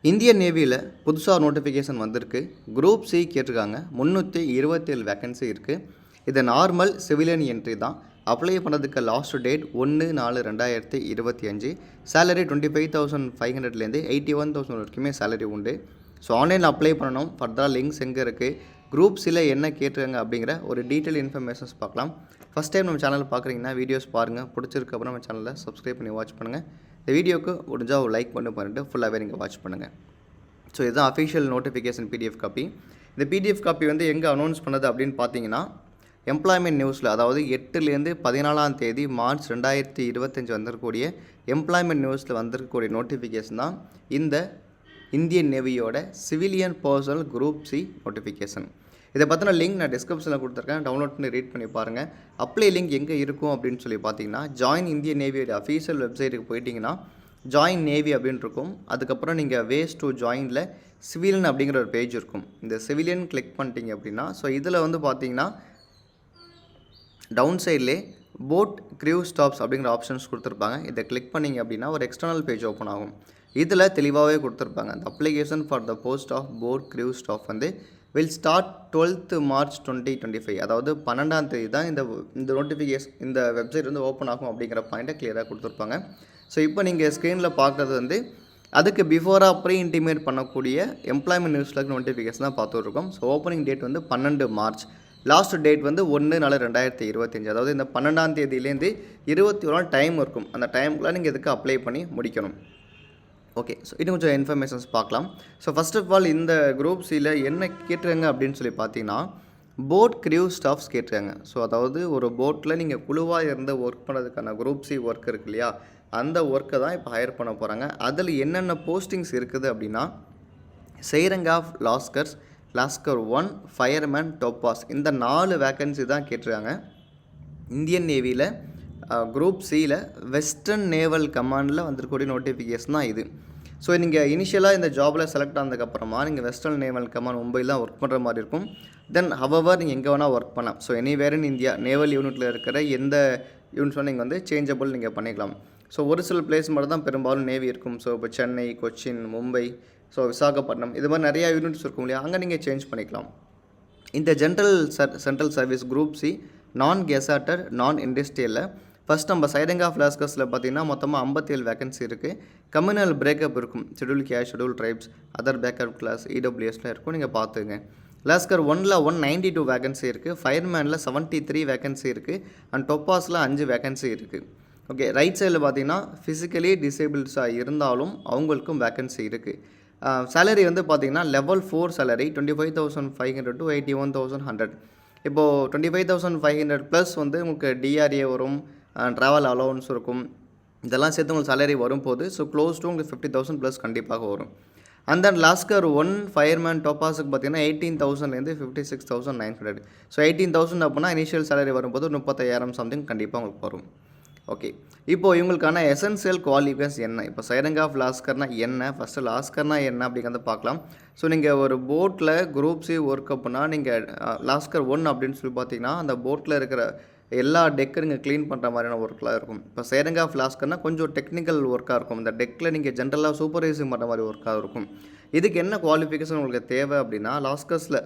Indian நேவியில் புதுசாக notification வந்திருக்கு. Group C கேட்டிருக்காங்க. 327 வேக்கன்சி இருக்குது. இது நார்மல் சிவிலியன் என்ட்ரி தான். அப்ளை பண்ணுறதுக்கு லாஸ்ட் டேட் 1/4/2025. சேலரி 25,500லேருந்து 81,000 வரைக்குமே சேலரி உண்டு. ஸோ ஆன்லைனில் அப்ளை பண்ணணும். ஃபர்தராக லிங்க்ஸ் எங்கே இருக்குது, குரூப் சியில் என்ன கேட்டிருக்காங்க அப்படிங்கிற ஒரு டீட்டெயில் இன்ஃபர்மேஷன்ஸ் பார்க்கலாம். ஃபஸ்ட் டைம் நம்ம சேனல் பார்க்குறீங்கன்னா வீடியோஸ் பாருங்கள். பிடிச்சிருக்கு அப்புறம் நம்ம சேனலில் சப்ஸ்கிரைப் பண்ணி வாட்ச் பண்ணுங்கள். இந்த வீடியோக்கு முடிஞ்சால் ஒரு லைக் பண்ணிட்டு ஃபுல்லாகவே நீங்கள் வாட்ச் பண்ணுங்கள். ஸோ இதுதான் அஃபிஷியல் நோட்டிஃபிகேஷன் பிடிஎஃப் காப்பி. இந்த பிடிஎஃப் காப்பி எங்கே அனௌன்ஸ் பண்ணது அப்படின்னு பார்த்தீங்கன்னா, எம்ப்ளாய்மெண்ட் நியூஸில், அதாவது 8லேருந்து 14 மார்ச் 2025 வந்திருக்கக்கூடிய எம்ப்ளாய்மெண்ட் நியூஸில் வந்திருக்கக்கூடிய நோட்டிஃபிகேஷன் தான் இந்த இந்தியன் நேவியோட civilian personnel group C notification. இதை பற்றின லிங்க் நான் டிஸ்கிரிப்ஷனில் கொடுத்துருக்கேன். டவுன்லோட் பண்ணி ரீட் பண்ணி பாருங்கள். அப்ளை லிங்க் எங்கே இருக்கும் அப்படின்னு சொல்லி பார்த்தீங்கன்னா, ஜாயின் இந்தியன் நேவியோட அஃபீஷியல் வெப்சைட்டுக்கு போயிட்டிங்கன்னா ஜாயின் நேவி அப்படின்னு இருக்கும். அதுக்கப்புறம் நீங்கள் வேஸ் டு ஜாயினில் சிவிலியன் அப்படிங்கிற ஒரு பேஜ் இருக்கும். இந்த சிவிலியன் கிளிக் பண்ணிட்டீங்க அப்படின்னா, ஸோ இதில் பார்த்தீங்கன்னா டவுன் சைட்லே போட் க்ரியூ ஸ்டாப்ஸ் அப்படிங்கிற ஆப்ஷன்ஸ் கொடுத்துருப்பாங்க. இதை கிளிக் பண்ணிங்க அப்படின்னா ஒரு எக்ஸ்டர்னல் பேஜ் ஓப்பன் ஆகும். இதில் தெளிவாகவே கொடுத்துருப்பாங்க, இந்த application for the post of boat crew staff will start 12th March 2025. அதாவது 12ஆம் தேதி தான் இந்த நோட்டிஃபிகேஷன், இந்த வெப்சைட் ஓப்பன் ஆகும் அப்படிங்கிற பாயிண்ட்டை கிளியராக கொடுத்துருப்பாங்க. ஸோ இப்போ நீங்கள் ஸ்க்ரீனில் பார்க்குறது அதுக்கு பிஃபோராக ப்ரீ இன்டிமேட் பண்ணக்கூடிய எம்ப்ளாய்மெண்ட் நியூஸில் நோட்டிஃபிகேஷன் தான் பார்த்துருக்கோம். So opening date 12 March, last date 1/4/2025. அதாவது இந்த 12ஆம் தேதியிலேருந்து 21 டைம் இருக்கும். அந்த டைமுக்குள்ளே நீங்கள் இதுக்கு அப்ளை பண்ணி முடிக்கணும். ஓகே, ஸோ இன்னும் கொஞ்சம் இன்ஃபர்மேஷன்ஸ் பார்க்கலாம். ஸோ ஃபஸ்ட் ஆஃப் ஆல் இந்த குரூப் சியில் என்ன கேட்டுருங்க அப்படின்னு சொல்லி பார்த்தீங்கன்னா, போட் க்ரியூ ஸ்டாஃப்ஸ் கேட்டுருக்காங்க. ஸோ அதாவது ஒரு போட்டில் நீங்கள் குழுவாக இருந்து ஒர்க் பண்ணுறதுக்கான குரூப் சி ஒர்க் இருக்கு இல்லையா, அந்த ஒர்க்கை தான் இப்போ ஹையர் பண்ண போகிறாங்க. அதில் என்னென்ன போஸ்டிங்ஸ் இருக்குது அப்படின்னா, செய்ரங் ஆஃப் லாஸ்கர் 1, ஃபயர்மேன், டோப்பாஸ், இந்த 4 வேக்கன்சி தான் கேட்டிருக்காங்க. இந்தியன் நேவியில் குரூப் சியில் வெஸ்டர்ன் நேவல் கமாண்டில் வந்திருக்கக்கூடிய நோட்டிஃபிகேஷன் தான் இது. ஸோ நீங்கள் இனிஷியலாக இந்த ஜாபில் செலக்ட் ஆனதுக்கப்புறமா நீங்கள் வெஸ்டர்ன் நேவல் கமாண்ட் மும்பையில் தான் ஒர்க் பண்ணுற மாதிரி இருக்கும். தென் ஹவவர் நீங்கள் எங்கே வேணால் ஒர்க் பண்ணலாம். So anywhere in India naval யூனிட்டில் இருக்கிற எந்த யூனிட்ஸும் நீங்கள் சேஞ்சபிள் நீங்கள் பண்ணிக்கலாம். ஸோ ஒரு சில பிளேஸ் மட்டும் தான் பெரும்பாலும் நேவி இருக்கும். ஸோ இப்போ சென்னை, கொச்சின், மும்பை, ஸோ விசாகப்பட்டினம், இது மாதிரி நிறையா யூனிட்ஸ் இருக்கும் இல்லையா, அங்கே நீங்கள் சேஞ்ச் பண்ணிக்கலாம். இந்த சென்ட்ரல் சர்வீஸ் குரூப் சி நான் கெசாட்டட் நான் இண்டஸ்ட்ரியலில் ஃபஸ்ட் நம்ம சைரங் ஆஃப் லாஸ்கர்ஸில் பார்த்தீங்கன்னா மொத்தமாக 57 வேக்கன்சி இருக்குது. கம்யூனல் பிரேக்கப் இருக்கும். Schedule caste, schedule tribes, other backward class, இடபிள்யூஎஸ்லாம் இருக்கும். நீங்கள் பார்த்துங்க. லாஸ்கர் 1ல் 192 வேக்கன்சி இருக்குது. ஃபயர்மேனில் 73 வேக்கன்சி இருக்குது. அண்ட் டொப்பாஸில் 5 வேக்கன்சி இருக்குது. ஓகே, ரைட் சைடில் பார்த்தீங்கன்னா ஃபிசிக்கலி டிசேபிள்ஸாக இருந்தாலும் அவங்களுக்கும் வேக்கன்சி இருக்குது. சேலரி பார்த்தீங்கன்னா லெவல் 4 சேலரி 25,500 to 81,100. இப்போது 25,500 ப்ளஸ் உங்களுக்கு டிஆர்ஏ வரும், ட்ராவல் அலோவன்ஸ் இருக்கும். இதெல்லாம் சேர்த்து உங்களுக்கு சேலரி வரும்போது ஸோ க்ளோஸ் டு உங்களுக்கு 50,000 ப்ளஸ் கண்டிப்பாக வரும். அண்ட் தென் லாஸ்கர் 1 ஃபயர்மேன் டோப்பாஸுக்கு பார்த்தீங்கன்னா 18,000லேருந்து 56,900. ஸோ 18,000 அப்படின்னா இனிஷியல் சேலரி வரும்போது 35,000 சம்திங் கண்டிப்பாக உங்களுக்கு வரும். ஓகே, இப்போது இவங்களுக்கான எசென்சியல் குவாலிஃபிகேஷன்ஸ் என்ன, இப்போ சைரங் ஆஃப் லாஸ்கர்னால் என்ன, ஃபஸ்ட்டு லாஸ்கர்னால் என்ன அப்படிங்கிறத பார்க்கலாம். ஸோ நீங்கள் ஒரு போட்டில் குரூப் சி ஒர்க் அப்படின்னா நீங்கள் லாஸ்கர் 1 அப்படின்னு சொல்லி பார்த்தீங்கன்னா அந்த போட்டில் இருக்கிற எல்லா டெக்கை நீங்கள் க்ளீன் பண்ணுற மாதிரியான ஒர்க்கெலாம் இருக்கும். இப்போ சைரங் ஆஃப் லாஸ்கர்னால் கொஞ்சம் டெக்னிக்கல் ஒர்க்காக இருக்கும். இந்த டெக்கில் நீங்கள் ஜென்ரலாக சூப்பர்வைசிங் பண்ணுற மாதிரி ஒர்க்காக இருக்கும். இதுக்கு என்ன குவாலிஃபிகேஷன் உங்களுக்கு தேவை அப்படின்னா,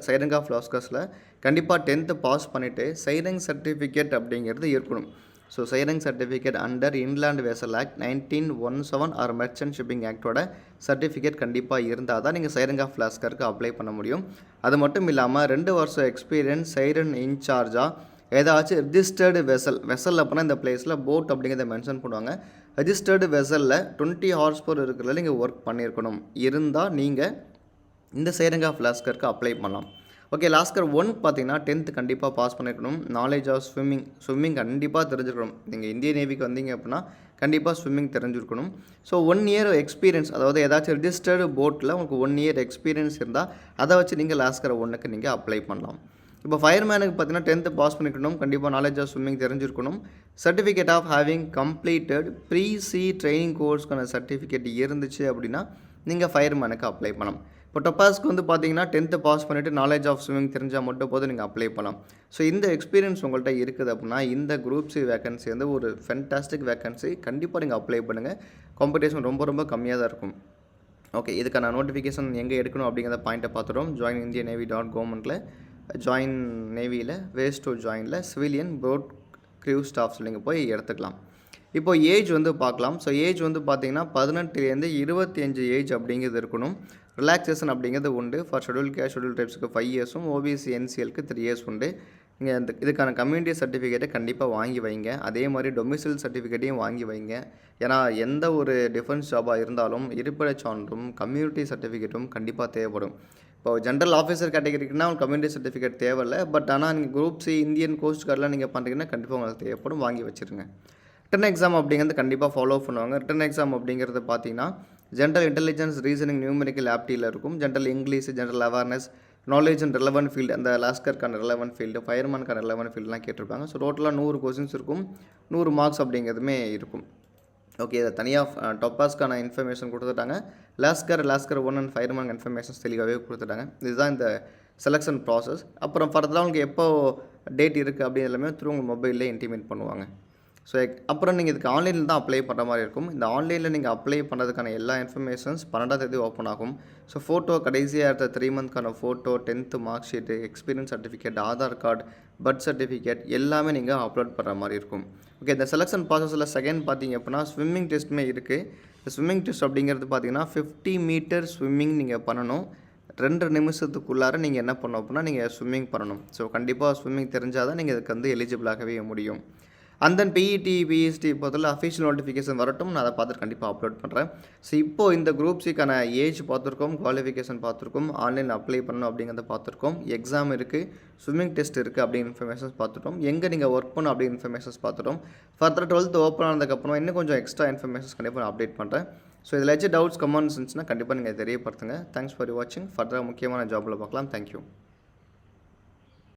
சைரங் ஆஃப் லாஸ்கர்ஸில் கண்டிப்பாக 10th பாஸ் பண்ணிவிட்டு சைரங் சர்டிஃபிகேட் அப்படிங்கிறது இருக்கணும். So serang certificate under inland vessel act 1917 or merchant shipping ஆக்டோட சர்டிஃபிகேட் கண்டிப்பாக இருந்தால் தான் நீங்கள் சைரங் ஆஃப் லாஸ்கருக்கு அப்ளை பண்ண முடியும். அது மட்டும் இல்லாமல் 2 வருஷம் எக்ஸ்பீரியன்ஸ் சைரன் இன்சார்ஜாக ஏதாச்சும் ரிஜிஸ்டர்டு வெசல் அப்படின்னா இந்த பிளேஸில் போட் அப்படிங்கிறத மென்ஷன் பண்ணுவாங்க. ரிஜிஸ்டர்டு வெசலில் 20 ஹார்ஸ் பவர் இருக்கிறதுல நீங்கள் ஒர்க் பண்ணியிருக்கணும். இருந்தால் நீங்கள் இந்த சைரங் ஆஃப் லாஸ்கருக்கு அப்ளை பண்ணலாம். ஓகே, லாஸ்கர் 1 பார்த்தீங்கன்னா 10th கண்டிப்பாக பாஸ் பண்ணியிருக்கணும். நாலேஜ் ஆஃப் ஸ்விம்மிங் கண்டிப்பாக தெரிஞ்சிருக்கணும். நீங்கள் இந்தியன் நேவிக்கு வந்தீங்க அப்படின்னா கண்டிப்பாக ஸ்விம்மிங் தெரிஞ்சிருக்கணும். ஸோ 1 year எக்ஸ்பீரியன்ஸ், அதாவது ஏதாச்சும் ரிஜிஸ்டர்டு போட்டில் உங்களுக்கு 1 year எக்ஸ்பீரியன்ஸ் இருந்தால் அதை வச்சு நீங்கள் லாஸ்கர் 1க்கு நீங்கள் அப்ளை பண்ணலாம். இப்போ ஃபயர்மேனுக்கு பார்த்தீங்கன்னா 10th பாஸ் பண்ணிக்கணும். கண்டிப்பாக நாலேஜ் ஆஃப் ஸ்விம்மிங் தெரிஞ்சிருக்கணும். Certificate of having completed pre sea training கோர்ஸ்க்கான சர்டிஃபிகேட் இருந்துச்சு அப்படின்னா நீங்கள் ஃபயர்மேனுக்கு அப்ளை பண்ணலாம். இப்போ டொப்பாஸ்க்கு பார்த்தீங்கன்னா 10th பாஸ் பண்ணிவிட்டு நாலேஜ் ஆஃப் ஸ்விம்மிங் தெரிஞ்சால் மட்டும் போது நீங்கள் அப்ளை பண்ணலாம். ஸோ இந்த எக்ஸ்பீரியன்ஸ் உங்கள்கிட்ட இருக்குது அப்படின்னா இந்த குரூப் சி வேக்கன்சி ஒரு ஃபென்டாஸ்டிக் வேக்கன்சி. கண்டிப்பாக நீங்கள் அப்ளை பண்ணுங்கள். காம்படிஷன் ரொம்ப ரொம்ப கம்மியாக தான் இருக்கும். ஓகே, இதுக்கான நோட்டிஃபிகேஷன் எங்கே எடுக்கணும் அப்படிங்கிற பாயிண்ட்டை பார்த்துட்டோம். ஜாயின் இந்தியன் நேவி .governmentல ஜாயின் நேவியில் வேஸ் டு ஜாயினில் சிவிலியன் போட் க்ரூ ஸ்டாஃப்ஸ் நீங்கள் போய் எடுத்துக்கலாம். இப்போ ஏஜ் வந்து பார்க்கலாம். ஸோ ஏஜ் வந்து பார்த்தீங்கன்னா 18லேருந்து 25 ஏஜ் அப்படிங்கிறது இருக்கணும். ரிலாக்ஸேஷன் அப்படிங்கிறது உண்டு. ஃபார் ஷெட்யூல் கேஸ்ட் ஷெட்யூல் ட்ரைப்ஸ்க்கு 5 இயர்ஸும் ஓபிசி என்சிஎல்க்கு 3 இயர்ஸ் உண்டு. நீங்கள் இதுக்கான கம்யூனிட்டி சர்டிஃபிகேட்டை கண்டிப்பாக வாங்கி வைங்க. அதே மாதிரி டொமிசைல் சர்டிஃபிகேட்டையும் வாங்கி வைங்க. ஏன்னா எந்த ஒரு டிஃபென்ஸ் ஜாபாக இருந்தாலும் இருப்பிடச் சான்றும் கம்யூனிட்டி சர்டிஃபிகேட்டும் கண்டிப்பாக தேவைப்படும். இப்போ ஜென்ரல் ஆஃபீஸர் கேட்டகரிக்குன்னா உங்களுக்கு கம்யூனிட்டி சர்டிஃபிகேட் தேவையில்லை. பட் ஆனால் நீங்கள் குரூப் சி இந்தியன் கோஸ்ட் கார்டெலாம் நீங்கள் பண்ணுறீங்கன்னா கண்டிப்பாக உங்களுக்கு தேவைப்படும், வாங்கி வச்சுருங்க. ரிட்டன் எக்ஸாம் அப்படிங்கிறது கண்டிப்பாக ஃபாலோ பண்ணுவாங்க. ரிட்டன் எக்ஸாம் அப்படிங்கிறது பார்த்தீங்கன்னா ஜென்ரல் இன்டெலிஜென்ஸ், ரீசனிங், நியூமெரிக்கல் ஆப்டியில் இருக்கும். General English, general awareness, knowledge and relevant field, அந்த லாஸ்கருக்கான ரெலவென்ட் ஃபீல்டு, ஃபயர்மேனுக்கான ரெலவென்ட் ஃபீல்டுலாம் கேட்டிருப்பாங்க. ஸோ டோட்டலாக 100 கொஸ்டின்ஸ் இருக்கும், 100 மார்க்ஸ் அப்படிங்கிறதுமே இருக்கும். ஓகே, இதை தனியாக டொப்பாஸ்க்கான இன்ஃபர்மேஷன் கொடுத்துட்டாங்க. லாஸ்கர் 1 அண்ட் ஃபயர்மேன் இன்ஃபர்மேஷன்ஸ் தெளிவாகவே கொடுத்துட்டாங்க. இதுதான் இந்த செலெக்ஷன் ப்ராசஸ். அப்புறம் ஃபர்தராக உங்களுக்கு எப்போ டேட் இருக்குது அப்படின்னு எல்லாமே உங்கள் மொபைலில் இன்டிமேட் பண்ணுவாங்க. ஸோ அப்புறம் நீங்கள் இதுக்கு ஆன்லைனில் தான் அப்ளை பண்ணுற மாதிரி இருக்கும். இந்த ஆன்லைனில் நீங்கள் அப்ளை பண்ணுறதுக்கான எல்லா இன்ஃபர்மேஷன்ஸ் 12ஆம் தேதி ஓப்பன் ஆகும். ஸோ ஃபோட்டோ கடைசியாக எடுத்த 3 மந்த்க்கான photo, 10th mark sheet, experience certificate, Aadhaar card, birth certificate எல்லாமே நீங்கள் அப்லோட் பண்ணுற மாதிரி இருக்கும். ஓகே, இந்த செலெக்ஷன் ப்ராசஸில் செகண்ட் பார்த்தீங்க அப்படின்னா ஸ்விம்மிங் டெஸ்ட்டுமே இருக்குது. இந்த ஸ்விம்மிங் டெஸ்ட் அப்படிங்கிறது பார்த்தீங்கன்னா 50 மீட்டர் ஸ்விம்மிங் நீங்கள் பண்ணணும். 2 நிமிஷத்துக்குள்ளார நீங்கள் என்ன பண்ணணும் அப்படின்னா நீங்கள் ஸ்விம்மிங் பண்ணணும். ஸோ கண்டிப்பாக ஸ்விம்மிங் தெரிஞ்சால் தான் நீங்கள் இதுக்கு வந்து எலிஜிபிளாகவே முடியும். அண்ட் தென் பிஇடி, பிஎஸ்டி பொறுத்தவரை அஃபிஷியல் நோட்டிஃபிகேஷன் வரட்டும், நான் அதை பார்த்துட்டு கண்டிப்பாக அப்லோட் பண்ணுறேன். ஸோ இப்போது இந்த குரூப் சிக்கான ஏஜ் பார்த்துருக்கோம், குவாலிஃபிகேஷன் பார்த்துருக்கோம், ஆன்லைனில் அப்ளை பண்ணணும் அப்படிங்கிறத பார்த்துருக்கோம், எக்ஸாம் இருக்குது, ஸ்விம்மிங் டெஸ்ட் இருக்குது அப்படின்னு இன்ஃபர்மேஷன்ஸ் பார்த்துட்டோம், எங்கே நீங்கள் ஒர்க் பண்ணணும் அப்படின்னு இன்ஃபர்மேஷன்ஸ் பார்த்துட்டோம். ஃபர்தர் 12th ஓப்பன் ஆனதுக்கப்புறம் இன்னும் கொஞ்சம் எக்ஸ்ட்ரா இன்ஃபர்மேஷன்ஸ் கண்டிப்பாக நான் அப்டேட் பண்ணுறேன். ஸோ இதில் ஏதாச்சும் டவுட்ஸ் கமெண்ட்ஸ் இருந்துச்சுன்னா கண்டிப்பாக நீங்கள் தெரியப்படுத்துங்க. தேங்க்ஸ் ஃபார் வாட்சிங். ஃபர்தராக முக்கியமான ஜாபில் பார்க்கலாம். தேங்க்யூ.